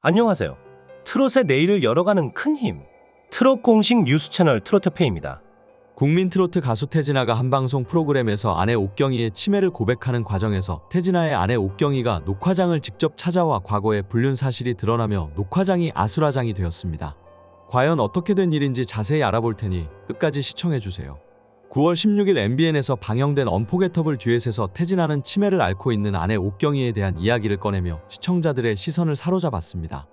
안녕하세요. 트롯의 내일을 열어가는 큰 힘. 트롯 공식 뉴스 채널 트로트페이입니다. 국민 트로트 가수 태진아가 한 방송 프로그램에서 아내 옥경이의 치매를 고백하는 과정에서 태진아의 아내 옥경이가 녹화장을 직접 찾아와 과거의 불륜 사실이 드러나며 녹화장이 아수라장이 되었습니다. 과연 어떻게 된 일인지 자세히 알아볼 테니 끝까지 시청해주세요. 9월 16일 MBN에서 방영된 언포게터블 듀엣에서 태진아는 치매를 앓고 있는 아내 옥경이에 대한 이야기를 꺼내며 시청자들의 시선을 사로잡았습니다.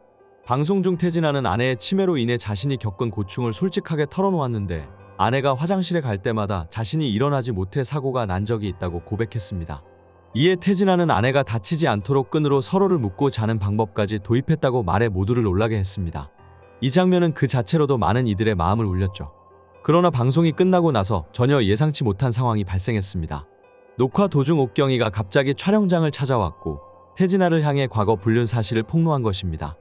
방송 중 태진아는 아내의 치매로 인해 자신이 겪은 고충을 솔직하게 털어놓았는데 아내가 화장실에 갈 때마다 자신이 일어나지 못해 사고가 난 적이 있다고 고백했습니다. 이에 태진아는 아내가 다치지 않도록 끈으로 서로를 묶고 자는 방법까지 도입했다고 말해 모두를 놀라게 했습니다. 이 장면은 그 자체로도 많은 이들의 마음을 울렸죠. 그러나 방송이 끝나고 나서 전혀 예상치 못한 상황이 발생했습니다. 녹화 도중 옥경이가 갑자기 촬영장을 찾아왔고 태진아를 향해 과거 불륜 사실을 폭로한 것입니다.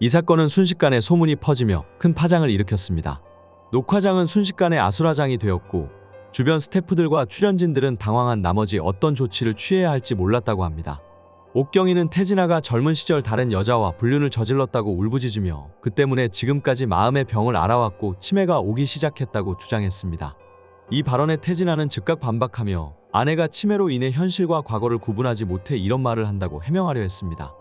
이 사건은 순식간에 소문이 퍼지며 큰 파장을 일으켰습니다. 녹화장은 순식간에 아수라장이 되었고 주변 스태프들과 출연진들은 당황한 나머지 어떤 조치를 취해야 할지 몰랐다고 합니다. 옥경이는 태진아가 젊은 시절 다른 여자와 불륜을 저질렀다고 울부짖으며 그 때문에 지금까지 마음의 병을 앓아왔고 치매가 오기 시작했다고 주장했습니다. 이 발언에 태진아는 즉각 반박하며 아내가 치매로 인해 현실과 과거를 구분하지 못해 이런 말을 한다고 해명하려 했습니다.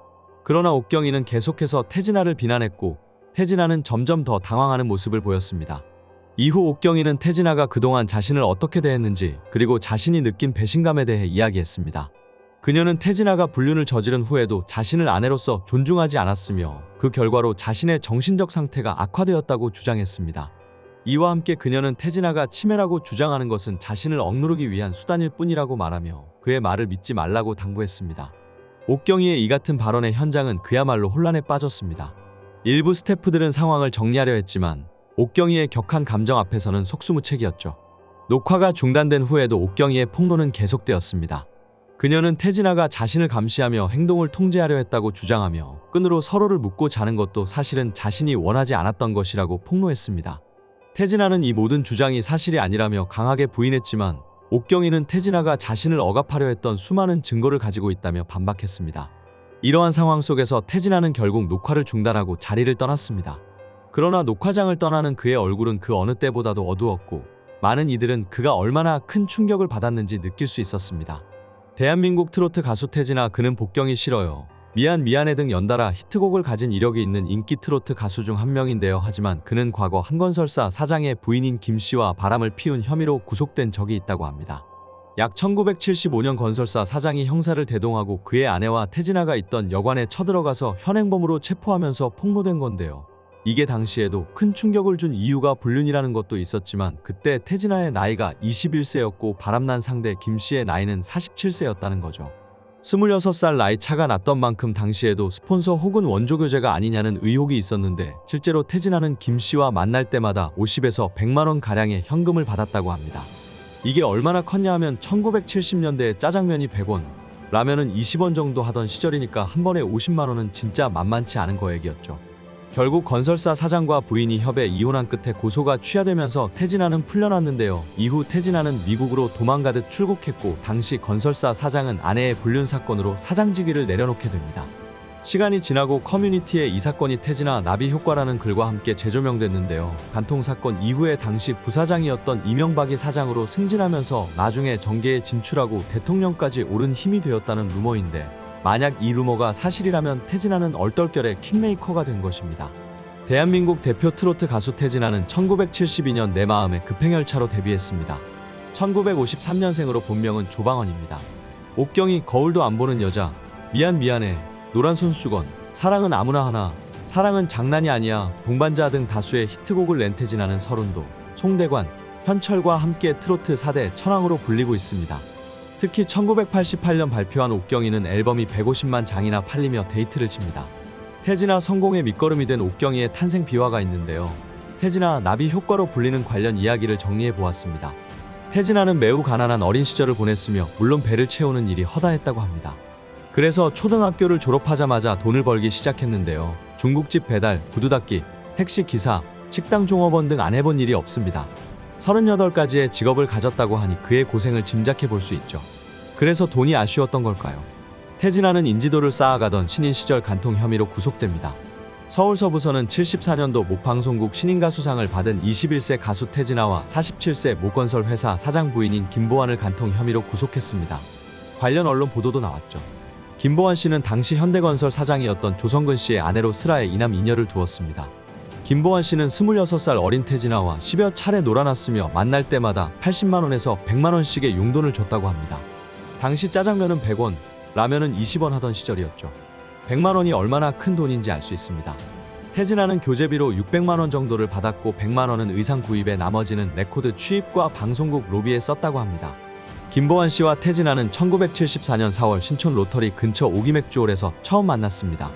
그러나 옥경이는 계속해서 태진아를 비난했고 태진아는 점점 더 당황하는 모습을 보였습니다. 이후 옥경이는 태진아가 그동안 자신을 어떻게 대했는지 그리고 자신이 느낀 배신감에 대해 이야기했습니다. 그녀는 태진아가 불륜을 저지른 후에도 자신을 아내로서 존중하지 않았으며 그 결과로 자신의 정신적 상태가 악화되었다고 주장했습니다. 이와 함께 그녀는 태진아가 치매라고 주장하는 것은 자신을 억누르기 위한 수단일 뿐이라고 말하며 그의 말을 믿지 말라고 당부했습니다. 옥경이의 이 같은 발언에 현장은 그야말로 혼란에 빠졌습니다. 일부 스태프들은 상황을 정리하려 했지만 옥경이의 격한 감정 앞에서는 속수무책이었죠. 녹화가 중단된 후에도 옥경이의 폭로는 계속되었습니다. 그녀는 태진아가 자신을 감시하며 행동을 통제하려 했다고 주장하며 끈으로 서로를 묶고 자는 것도 사실은 자신이 원하지 않았던 것이라고 폭로했습니다. 태진아는 이 모든 주장이 사실이 아니라며 강하게 부인했지만 옥경이는 태진아가 자신을 억압하려 했던 수많은 증거를 가지고 있다며 반박했습니다. 이러한 상황 속에서 태진아는 결국 녹화를 중단하고 자리를 떠났습니다. 그러나 녹화장을 떠나는 그의 얼굴은 그 어느 때보다도 어두웠고 많은 이들은 그가 얼마나 큰 충격을 받았는지 느낄 수 있었습니다. 대한민국 트로트 가수 태진아, 그는 복경이 싫어요, 미안해 등 연달아 히트곡을 가진 이력이 있는 인기 트로트 가수 중 한 명인데요. 하지만 그는 과거 한건설사 사장의 부인인 김씨와 바람을 피운 혐의로 구속된 적이 있다고 합니다. 약 1975년 건설사 사장이 형사를 대동하고 그의 아내와 태진아가 있던 여관에 쳐들어가서 현행범으로 체포하면서 폭로된 건데요. 이게 당시에도 큰 충격을 준 이유가 불륜이라는 것도 있었지만 그때 태진아의 나이가 21세였고 바람난 상대 김씨의 나이는 47세였다는 거죠. 26살 나이 차가 났던 만큼 당시에도 스폰서 혹은 원조 교제가 아니냐는 의혹이 있었는데 실제로 태진아는 김씨와 만날 때마다 50에서 100만 원 가량의 현금을 받았다고 합니다. 이게 얼마나 컸냐 하면 1970년대에 짜장면이 100원, 라면은 20원 정도 하던 시절이니까 한 번에 50만 원은 진짜 만만치 않은 거액이었죠. 결국 건설사 사장과 부인이 협에 이혼한 끝에 고소가 취하되면서 태진아는 풀려났는데요. 이후 태진아는 미국으로 도망가듯 출국했고 당시 건설사 사장은 아내의 불륜 사건으로 사장직위를 내려놓게 됩니다. 시간이 지나고 커뮤니티에 이 사건이 태진아 나비 효과라는 글과 함께 재조명됐는데요. 간통 사건 이후에 당시 부사장이었던 이명박이 사장으로 승진하면서 나중에 정계에 진출하고 대통령까지 오른 힘이 되었다는 루머인데 만약 이 루머가 사실이라면 태진아는 얼떨결에 킹메이커가 된 것입니다. 대한민국 대표 트로트 가수 태진아는 1972년 내 마음의 급행열차로 데뷔했습니다. 1953년생으로 본명은 조방원입니다. 옥경이, 거울도 안 보는 여자, 미안해, 노란 손수건, 사랑은 아무나 하나, 사랑은 장난이 아니야, 동반자 등 다수의 히트곡을 낸 태진아는 서른도, 송대관, 현철과 함께 트로트 4대 천왕으로 불리고 있습니다. 특히 1988년 발표한 옥경이는 앨범이 150만 장이나 팔리며 데이트를 칩니다. 태진아 성공의 밑거름이 된 옥경이의 탄생 비화가 있는데요. 태진아 나비 효과로 불리는 관련 이야기를 정리해 보았습니다. 태진아는 매우 가난한 어린 시절을 보냈으며 물론 배를 채우는 일이 허다했다고 합니다. 그래서 초등학교를 졸업하자마자 돈을 벌기 시작했는데요. 중국집 배달, 구두 닦기, 택시 기사, 식당 종업원 등 안 해본 일이 없습니다. 38가지의 직업을 가졌다고 하니 그의 고생을 짐작해 볼 수 있죠. 그래서 돈이 아쉬웠던 걸까요? 태진아는 인지도를 쌓아가던 신인 시절 간통 혐의로 구속됩니다. 서울 서부서는 74년도 목방송국 신인가수상을 받은 21세 가수 태진아와 47세 모건설 회사 사장 부인인 김보완을 간통 혐의로 구속했습니다. 관련 언론 보도도 나왔죠. 김보완 씨는 당시 현대건설 사장이었던 조성근 씨의 아내로 슬아에 이남 이녀를 두었습니다. 김보완 씨는 26살 어린 태진아와 10여 차례 놀아났으며 만날 때마다 80만 원에서 100만 원씩의 용돈을 줬다고 합니다. 당시 짜장면은 100원, 라면은 20원 하던 시절이었죠. 100만 원이 얼마나 큰 돈인지 알 수 있습니다. 태진아는 교재비로 600만 원 정도를 받았고 100만 원은 의상 구입에 나머지는 레코드 취입과 방송국 로비에 썼다고 합니다. 김보완 씨와 태진아는 1974년 4월 신촌 로터리 근처 오기맥주홀에서 처음 만났습니다.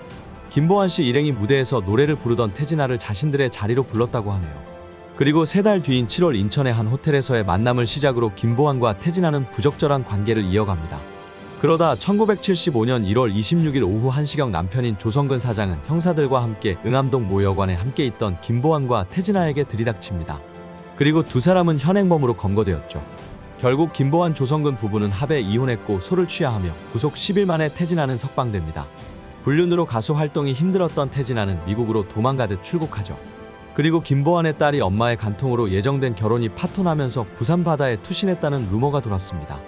김보완 씨 일행이 무대에서 노래를 부르던 태진아를 자신들의 자리로 불렀다고 하네요. 그리고 3달 뒤인 7월 인천의 한 호텔에서의 만남을 시작으로 김보완과 태진아는 부적절한 관계를 이어갑니다. 그러다 1975년 1월 26일 오후 1시경 남편인 조성근 사장은 형사들과 함께 응암동 모 여관에 함께 있던 김보완과 태진아에게 들이닥칩니다. 그리고 두 사람은 현행범으로 검거되었죠. 결국 김보완 조성근 부부는 합의 이혼했고 소를 취하하며 구속 10일 만에 태진아는 석방됩니다. 불륜으로 가수 활동이 힘들었던 태진아는 미국으로 도망가듯 출국하죠. 그리고 김보완의 딸이 엄마의 간통으로 예정된 결혼이 파토나면서 부산 바다에 투신했다는 루머가 돌았습니다.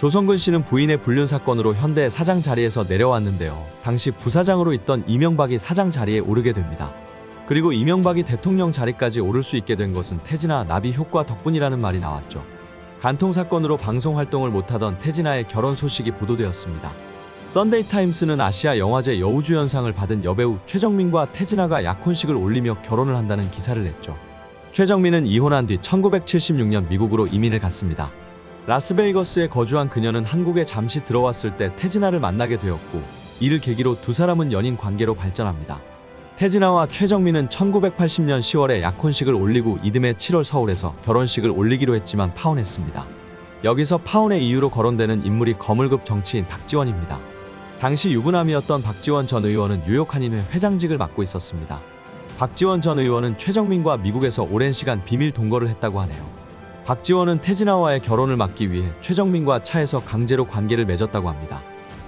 조성근 씨는 부인의 불륜 사건으로 현대 사장 자리에서 내려왔는데요. 당시 부사장으로 있던 이명박이 사장 자리에 오르게 됩니다. 그리고 이명박이 대통령 자리까지 오를 수 있게 된 것은 태진아 나비 효과 덕분이라는 말이 나왔죠. 간통 사건으로 방송 활동을 못하던 태진아의 결혼 소식이 보도되었습니다. 썬데이 타임스는 아시아 영화제 여우주연상을 받은 여배우 최정민과 태진아가 약혼식을 올리며 결혼을 한다는 기사를 냈죠. 최정민은 이혼한 뒤 1976년 미국으로 이민을 갔습니다. 라스베이거스에 거주한 그녀는 한국에 잠시 들어왔을 때 태진아를 만나게 되었고 이를 계기로 두 사람은 연인 관계로 발전합니다. 태진아와 최정민은 1980년 10월에 약혼식을 올리고 이듬해 7월 서울에서 결혼식을 올리기로 했지만 파혼했습니다. 여기서 파혼의 이유로 거론되는 인물이 거물급 정치인 박지원입니다. 당시 유부남이었던 박지원 전 의원은 뉴욕 한인회 회장직을 맡고 있었습니다. 박지원 전 의원은 최정민과 미국에서 오랜 시간 비밀 동거를 했다고 하네요. 박지원은 태진아와의 결혼을 막기 위해 최정민과 차에서 강제로 관계를 맺었다고 합니다.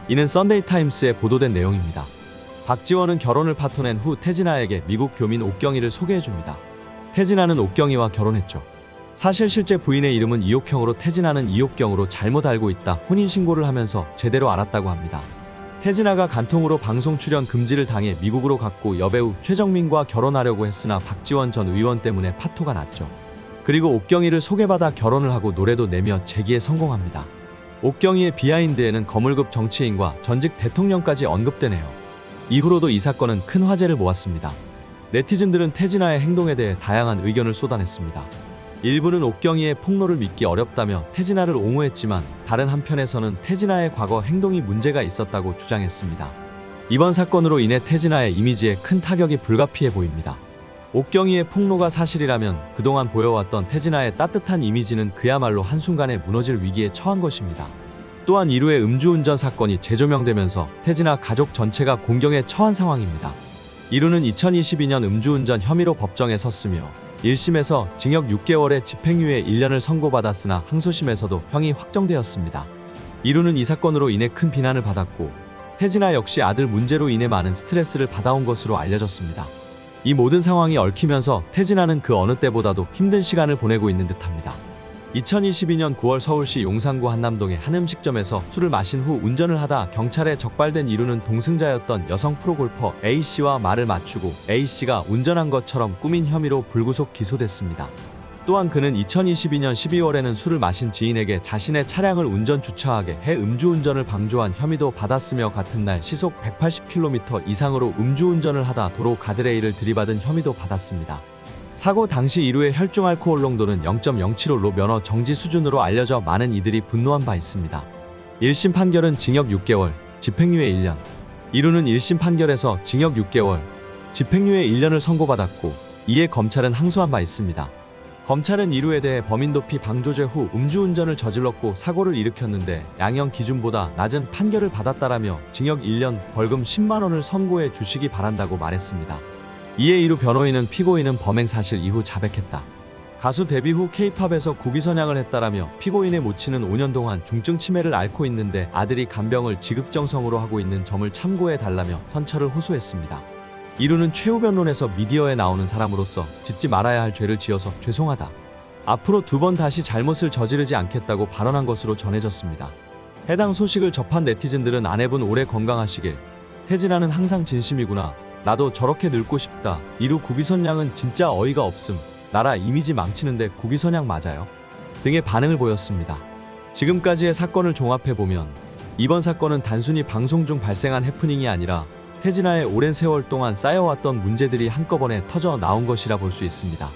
이는 썬데이 타임스에 보도된 내용입니다. 박지원은 결혼을 파토낸 후 태진아에게 미국 교민 옥경이를 소개해줍니다. 태진아는 옥경이와 결혼했죠. 사실 실제 부인의 이름은 이옥형으로 태진아는 이옥경으로 잘못 알고 있다 혼인신고를 하면서 제대로 알았다고 합니다. 태진아가 간통으로 방송 출연 금지를 당해 미국으로 갔고 여배우 최정민과 결혼하려고 했으나 박지원 전 의원 때문에 파토가 났죠. 그리고 옥경이를 소개받아 결혼을 하고 노래도 내며 재기에 성공합니다. 옥경이의 비하인드에는 거물급 정치인과 전직 대통령까지 언급되네요. 이후로도 이 사건은 큰 화제를 모았습니다. 네티즌들은 태진아의 행동에 대해 다양한 의견을 쏟아냈습니다. 일부는 옥경이의 폭로를 믿기 어렵다며 태진아를 옹호했지만 다른 한편에서는 태진아의 과거 행동이 문제가 있었다고 주장했습니다. 이번 사건으로 인해 태진아의 이미지에 큰 타격이 불가피해 보입니다. 옥경이의 폭로가 사실이라면 그동안 보여왔던 태진아의 따뜻한 이미지는 그야말로 한순간에 무너질 위기에 처한 것입니다. 또한 이후에 음주운전 사건이 재조명되면서 태진아 가족 전체가 공경에 처한 상황입니다. 이루는 2022년 음주운전 혐의로 법정에 섰으며 1심에서 징역 6개월에 집행유예 1년을 선고받았으나 항소심에서도 형이 확정되었습니다. 이루는 이 사건으로 인해 큰 비난을 받았고 태진아 역시 아들 문제로 인해 많은 스트레스를 받아온 것으로 알려졌습니다. 이 모든 상황이 얽히면서 태진아는 그 어느 때보다도 힘든 시간을 보내고 있는 듯합니다. 2022년 9월 서울시 용산구 한남동의 한 음식점에서 술을 마신 후 운전을 하다 경찰에 적발된 이루는 동승자였던 여성 프로골퍼 A씨와 말을 맞추고 A씨가 운전한 것처럼 꾸민 혐의로 불구속 기소됐습니다. 또한 그는 2022년 12월에는 술을 마신 지인에게 자신의 차량을 운전 주차하게 해 음주운전을 방조한 혐의도 받았으며 같은 날 시속 180km 이상으로 음주운전을 하다 도로 가드레일을 들이받은 혐의도 받았습니다. 사고 당시 이루의 혈중 알코올 농도는 0.075로 면허 정지 수준으로 알려져 많은 이들이 분노한 바 있습니다. 1심 판결은 징역 6개월, 집행유예 1년. 이루는 1심 판결에서 징역 6개월, 집행유예 1년을 선고받았고 이에 검찰은 항소한 바 있습니다. 검찰은 이루에 대해 범인도피 방조죄 후 음주운전을 저질렀고 사고를 일으켰는데 양형 기준보다 낮은 판결을 받았다라며 징역 1년, 벌금 10만 원을 선고해 주시기 바란다고 말했습니다. 이에 이루 변호인은 피고인은 범행 사실 이후 자백했다. 가수 데뷔 후 K-팝에서 국위선양을 했다라며 피고인의 모친은 5년 동안 중증 치매를 앓고 있는데 아들이 간병을 지극정성으로 하고 있는 점을 참고해 달라며 선처를 호소했습니다. 이루는 최후 변론에서 미디어에 나오는 사람으로서 짓지 말아야 할 죄를 지어서 죄송하다. 앞으로 2번 다시 잘못을 저지르지 않겠다고 발언한 것으로 전해졌습니다. 해당 소식을 접한 네티즌들은 아내분 오래 건강하시길. 태진아는 항상 진심이구나. 나도 저렇게 늙고 싶다. 이루 구기선양은 진짜 어이가 없음. 나라 이미지 망치는데 구기선양 맞아요? 등의 반응을 보였습니다. 지금까지의 사건을 종합해보면 이번 사건은 단순히 방송 중 발생한 해프닝이 아니라 태진아의 오랜 세월 동안 쌓여왔던 문제들이 한꺼번에 터져 나온 것이라 볼 수 있습니다.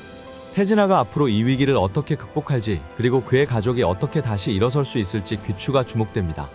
태진아가 앞으로 이 위기를 어떻게 극복할지, 그리고 그의 가족이 어떻게 다시 일어설 수 있을지 귀추가 주목됩니다.